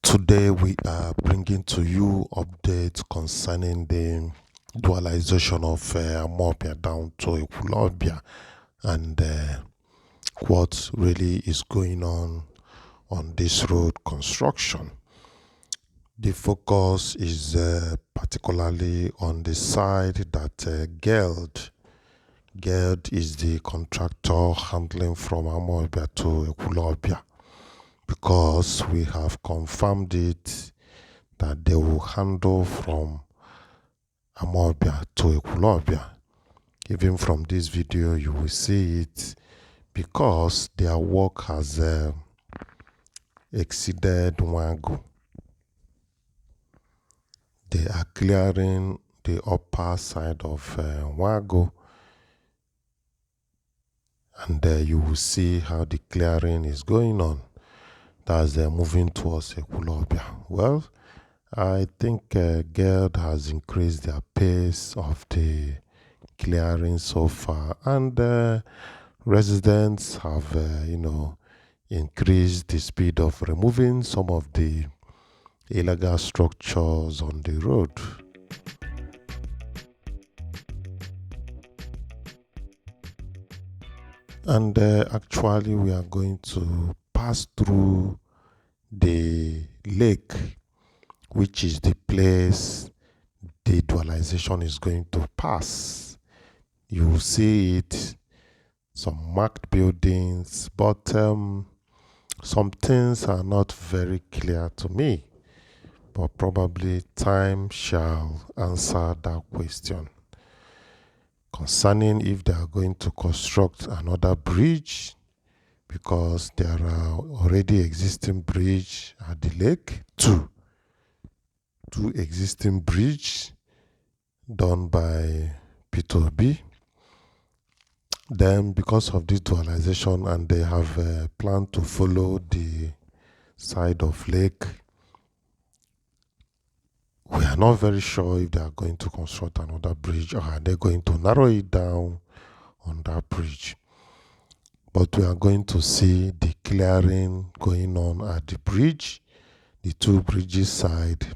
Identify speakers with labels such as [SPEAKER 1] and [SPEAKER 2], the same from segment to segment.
[SPEAKER 1] Today we are bringing to you updates concerning the dualization of Amawbia down to Ekwulobia and what really is going on this road construction. The focus is particularly on the side that Geld is the contractor handling from Amawbia to Ekwulobia, because we have confirmed it that they will handle from Amawbia to Ekwulobia. Even from this video, you will see it, because their work has exceeded Wangu. They are clearing the upper side of Wangu, and you will see how the clearing is going on. That's moving towards Ekwulobia. Well, I think Geld has increased their pace of the clearing so far, and residents have, increased the speed of removing some of the illegal structures on the road. And actually, we are going to pass through the lake, which is the place the dualization is going to pass. You will see it, some marked buildings, but some things are not very clear to me. But probably time shall answer that question. Concerning if they are going to construct another bridge, because there are already existing bridge at the lake, two existing bridge done by P2B. Then, because of this dualization, and they have planned to follow the side of lake, we are not very sure if they are going to construct another bridge, or are they going to narrow it down on that bridge. But we are going to see the clearing going on at the bridge. The two bridges side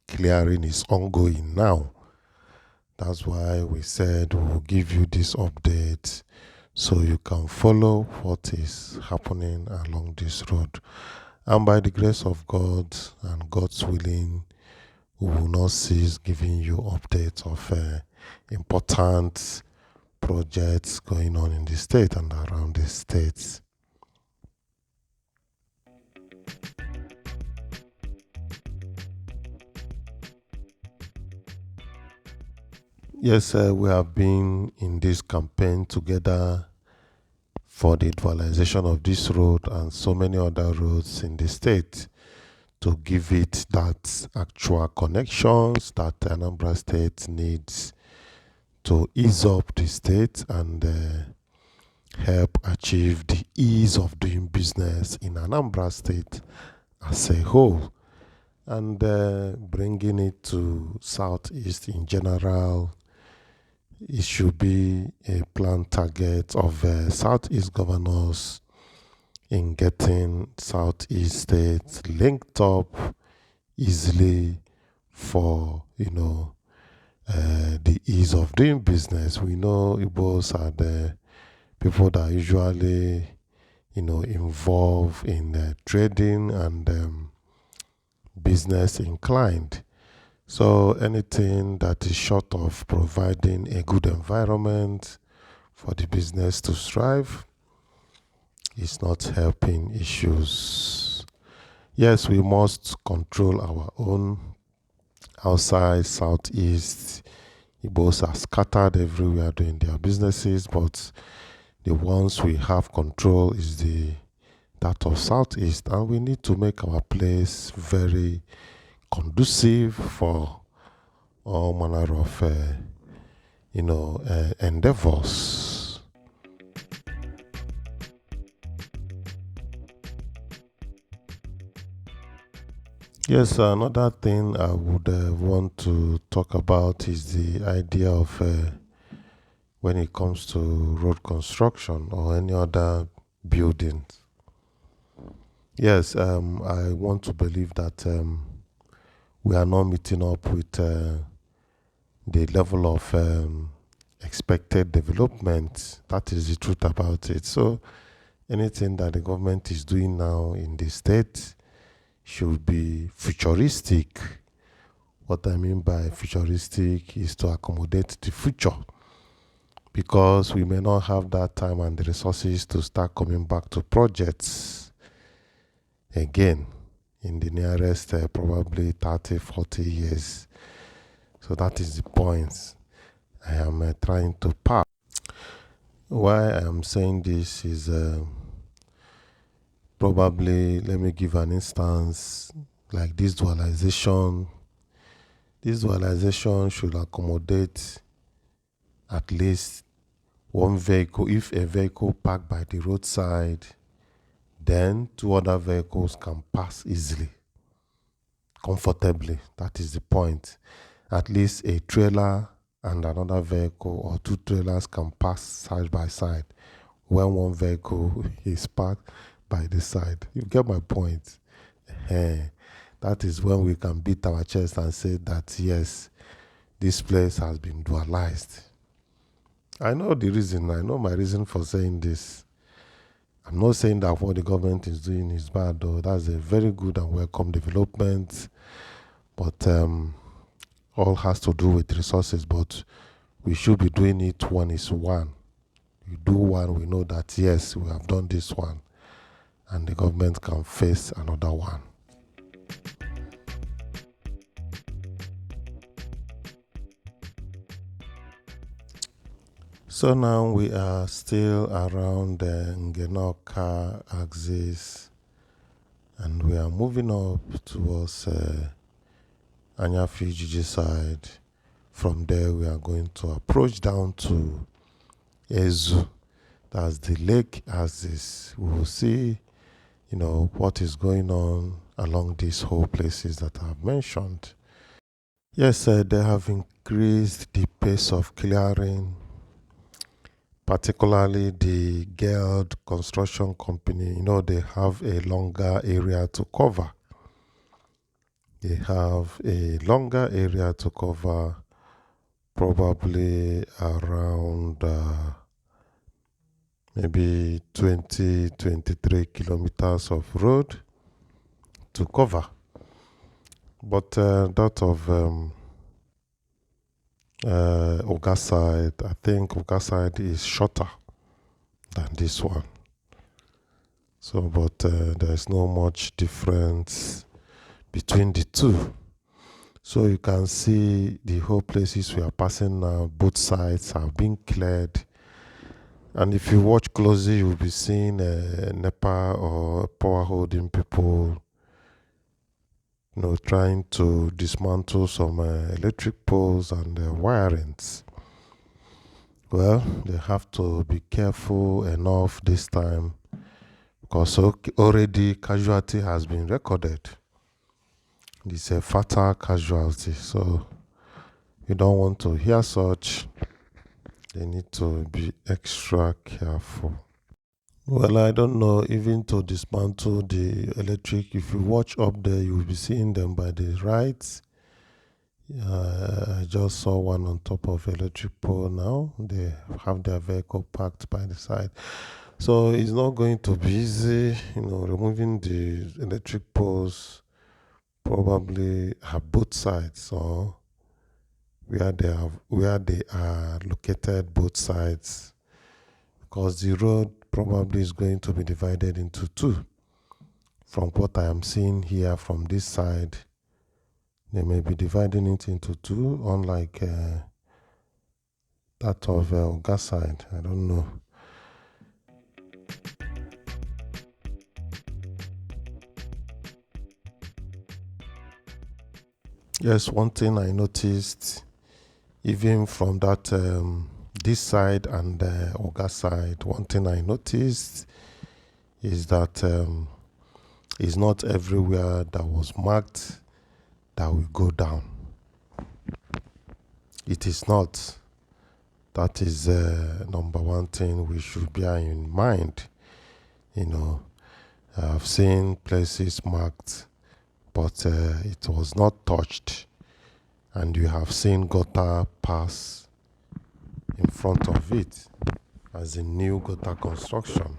[SPEAKER 1] clearing is ongoing now. That's why we said we'll give you this update so you can follow what is happening along this road. And by the grace of God and God's willing, we will not cease giving you updates of important projects going on in the state and around the states. Yes, we have been in this campaign together for the dualization of this road and so many other roads in the state, to give it that actual connections that Anambra State needs to ease up the state and help achieve the ease of doing business in Anambra State as a whole, and bringing it to Southeast in general. It should be a planned target of Southeast governors in getting Southeast states linked up easily for, the ease of doing business. We know Igbos are the people that usually, involved in trading and business inclined. So anything that is short of providing a good environment for the business to strive is not helping issues. Yes, we must control our own. Outside, Southeast, Igbos are scattered everywhere doing their businesses, but the ones we have control is that of Southeast, and we need to make our place very conducive for all manner of endeavors. Yes, another thing I would want to talk about is the idea of when it comes to road construction or any other buildings. Yes, I want to believe that we are not meeting up with the level of expected development. That is the truth about it. So anything that the government is doing now in the state should be futuristic. What I mean by futuristic is to accommodate the future, because we may not have that time and the resources to start coming back to projects again in the nearest probably 30, 40 years. So that is the point I am trying to pass. Why I am saying this is probably, let me give an instance, like this dualization. This dualization should accommodate at least one vehicle. If a vehicle parked by the roadside, then two other vehicles can pass easily, comfortably. That is the point. At least a trailer and another vehicle, or two trailers, can pass side by side when one vehicle is parked by the side. You get my point? That is when we can beat our chest and say that yes, this place has been dualized. I know the reason. I know my reason for saying this. I'm not saying that what the government is doing is bad, though. That's a very good and welcome development. But all has to do with resources. But we should be doing it one is one. You do one, we know that yes, we have done this one, and the government can face another one. So now we are still around the Ngenoka axis, and we are moving up towards Anyafijiji side. From there, we are going to approach down to Ezu. That's the lake axis. We will see, what is going on along these whole places that I have mentioned. Yes, they have increased the pace of clearing, particularly the Geld Construction Company. They have a longer area to cover. They have a longer area to cover, probably around maybe 20, 23 kilometers of road to cover. But that of Awka side, I think Awka side is shorter than this one. So, but there's no much difference between the two. So you can see the whole places we are passing now, both sides have been cleared. And if you watch closely, you'll be seeing NEPA or power holding people, trying to dismantle some electric poles and wirings. Well, they have to be careful enough this time, because already casualty has been recorded. It's a fatal casualty, so you don't want to hear such. They need to be extra careful. Well, I don't know, even to dismantle the electric, if you watch up there, you'll be seeing them by the right. I just saw one on top of electric pole now. They have their vehicle parked by the side. So it's not going to be easy, removing the electric poles, probably at both sides, or where they are located, both sides, because the road probably is going to be divided into two. From what I am seeing here from this side, they may be dividing it into two, unlike that of Awka side. I don't know. Yes, one thing I noticed, even from that this side and Awka side, one thing I noticed is that it's not everywhere that was marked that will go down. It is not. That is number one thing we should bear in mind. I've seen places marked, but it was not touched, and you have seen gutter pass in front of it as a new gutter construction.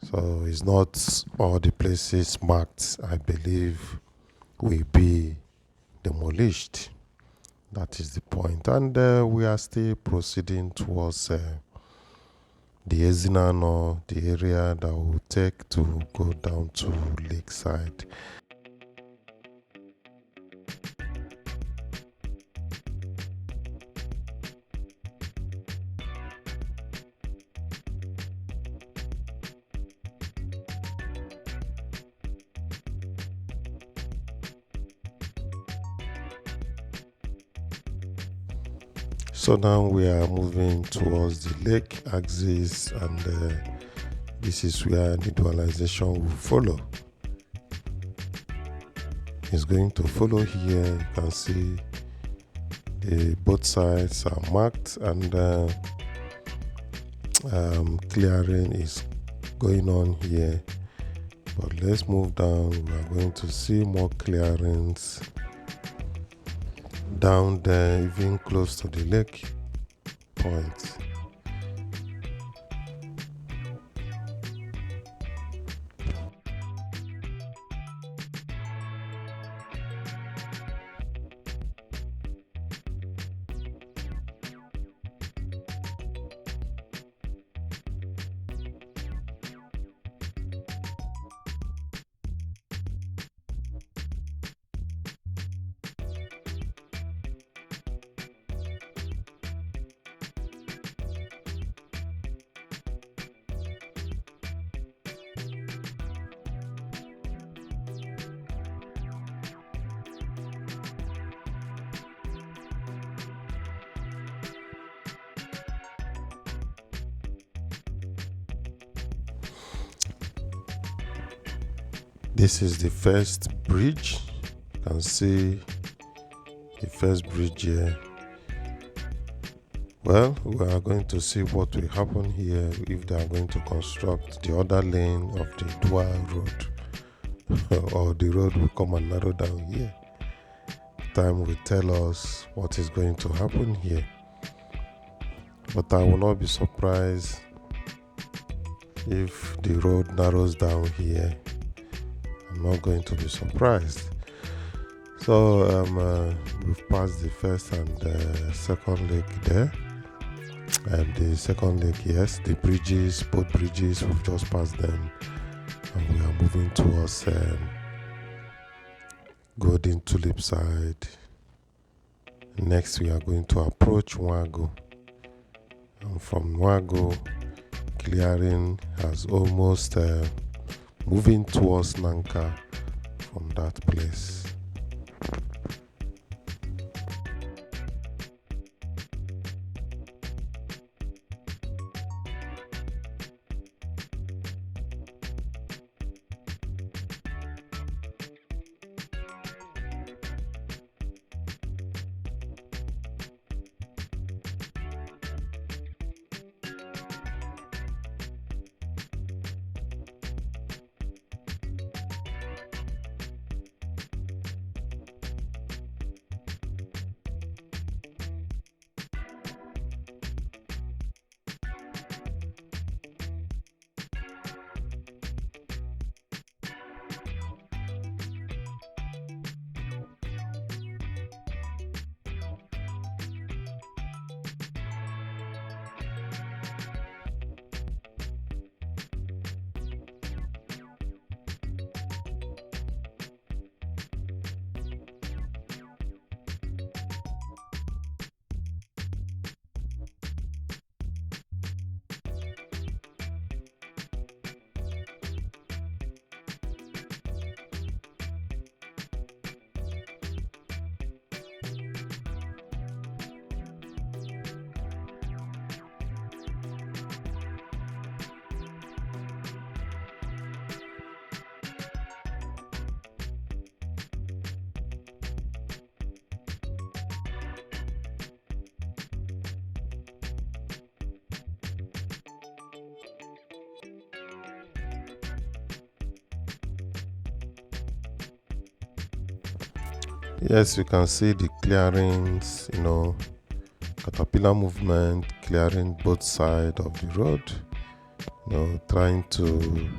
[SPEAKER 1] So it's not all the places marked, I believe, will be demolished. That is the point. And we are still proceeding towards the Ezinano, the area that will take to go down to Lakeside. So now we are moving towards the lake axis, and this is where the dualization will follow. It's going to follow here. You can see both sides are marked, and clearing is going on here. But let's move down. We are going to see more clearings down there, even close to the lake point. This is the first bridge. You can see the first bridge here. Well, we are going to see what will happen here if they are going to construct the other lane of the dual road or the road will come and narrow down here. Time will tell us what is going to happen here. But I will not be surprised if the road narrows down here. I'm not going to be surprised. So we've passed the first and second lake there. And the second lake, yes, the bridges, both bridges, we've just passed them. And we are moving towards Golden Tulip side. Next, we are going to approach Wago. And from Wago, clearing has almost moving towards Nanka from that place. Yes, you can see the clearings, caterpillar movement clearing both sides of the road, trying to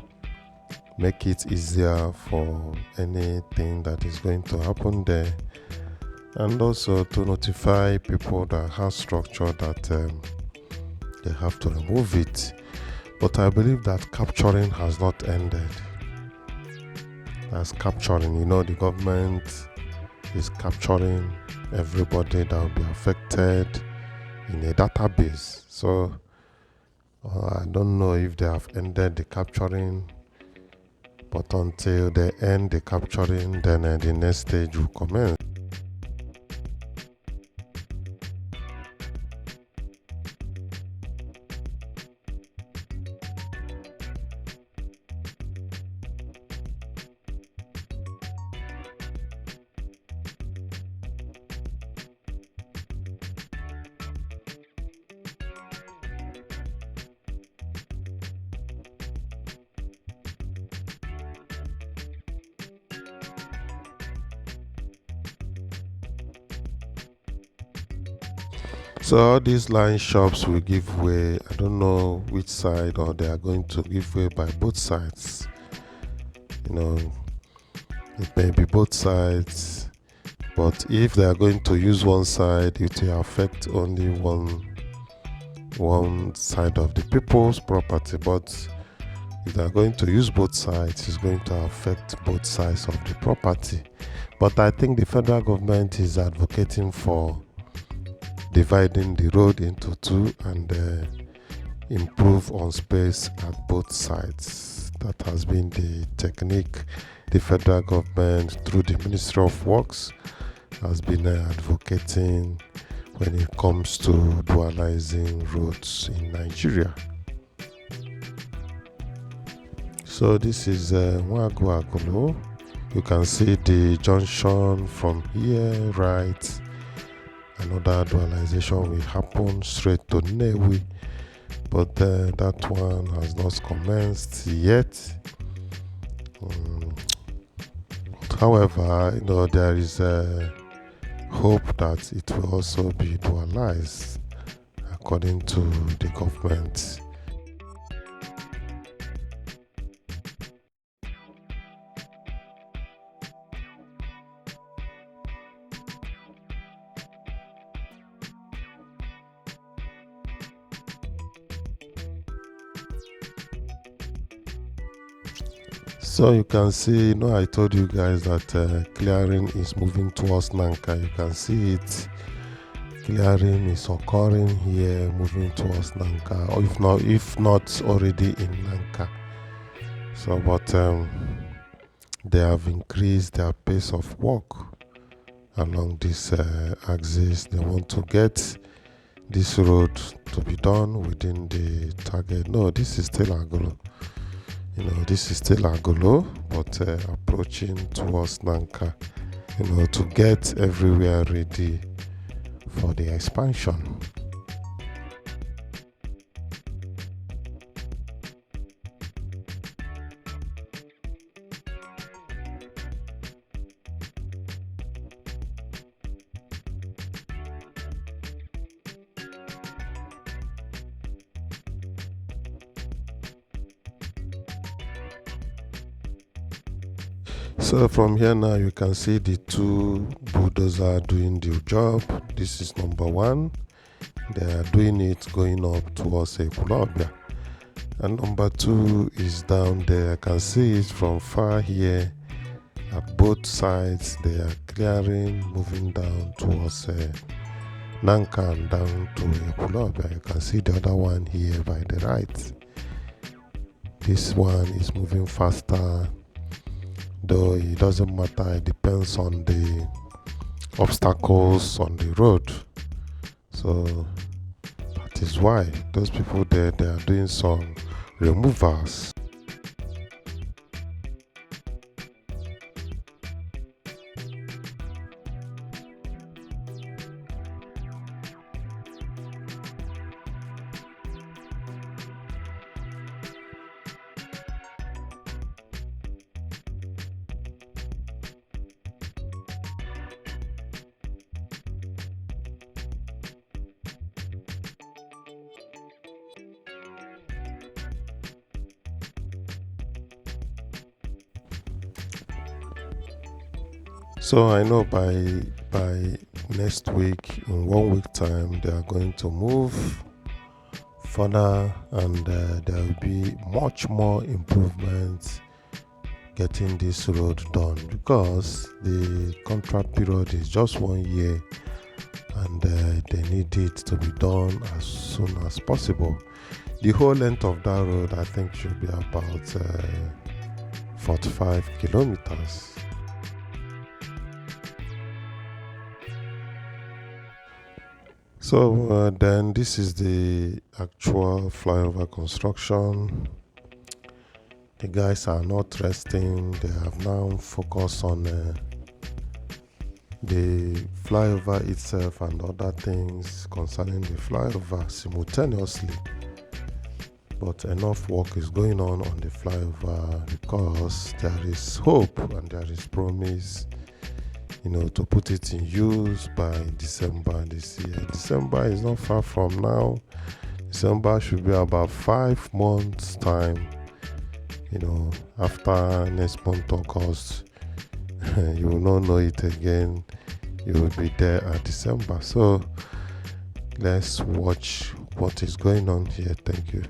[SPEAKER 1] make it easier for anything that is going to happen there, and also to notify people that have structure that they have to remove it. But I believe that capturing has not ended. That's capturing, the government is capturing everybody that will be affected in a database. So I don't know if they have ended the capturing, but until they end the capturing, then the next stage will commence. So all these line shops will give way. I don't know which side, or they are going to give way by both sides. It may be both sides, but if they are going to use one side, it will affect only one side of the people's property. But if they are going to use both sides, it's going to affect both sides of the property. But I think the federal government is advocating for dividing the road into two and improve on space at both sides. That has been the technique the federal government, through the Ministry of Works, has been advocating when it comes to dualizing roads in Nigeria. So this is Agulu. You can see the junction from here, right? Another dualization will happen straight to Newi, but that one has not commenced yet. However, there is a hope that it will also be dualized according to the government. So you can see, I told you guys that clearing is moving towards Nanka. You can see it. Clearing is occurring here, moving towards Nanka, or if not already in Nanka. So, but they have increased their pace of work along this axis. They want to get this road to be done within the target. No, this is still Agulu. This is still Agulu, but approaching towards Nanka, to get everywhere ready for the expansion. So from here now, you can see the two bulldozers doing the job. This is number one. They are doing it going up towards Ekwulobia. And number two is down there. I can see it from far here. At both sides, they are clearing, moving down towards Nanka and down to Ekwulobia. You can see the other one here by the right. This one is moving faster, though it doesn't matter. It depends on the obstacles on the road. So that is why those people there, they are doing some removals. So I know by next week, in 1 week time, they are going to move further, and there will be much more improvements getting this road done, because the contract period is just 1 year, and they need it to be done as soon as possible. The whole length of that road, I think, should be about 45 kilometers. So then this is the actual flyover construction. The guys are not resting. They have now focused on the flyover itself and other things concerning the flyover simultaneously. But enough work is going on the flyover, because there is hope and there is promise, to put it in use by December this year. December is not far from now. December should be about 5 months time. After next month August, you will not know it again. You will be there at December. So let's watch what is going on here. Thank you.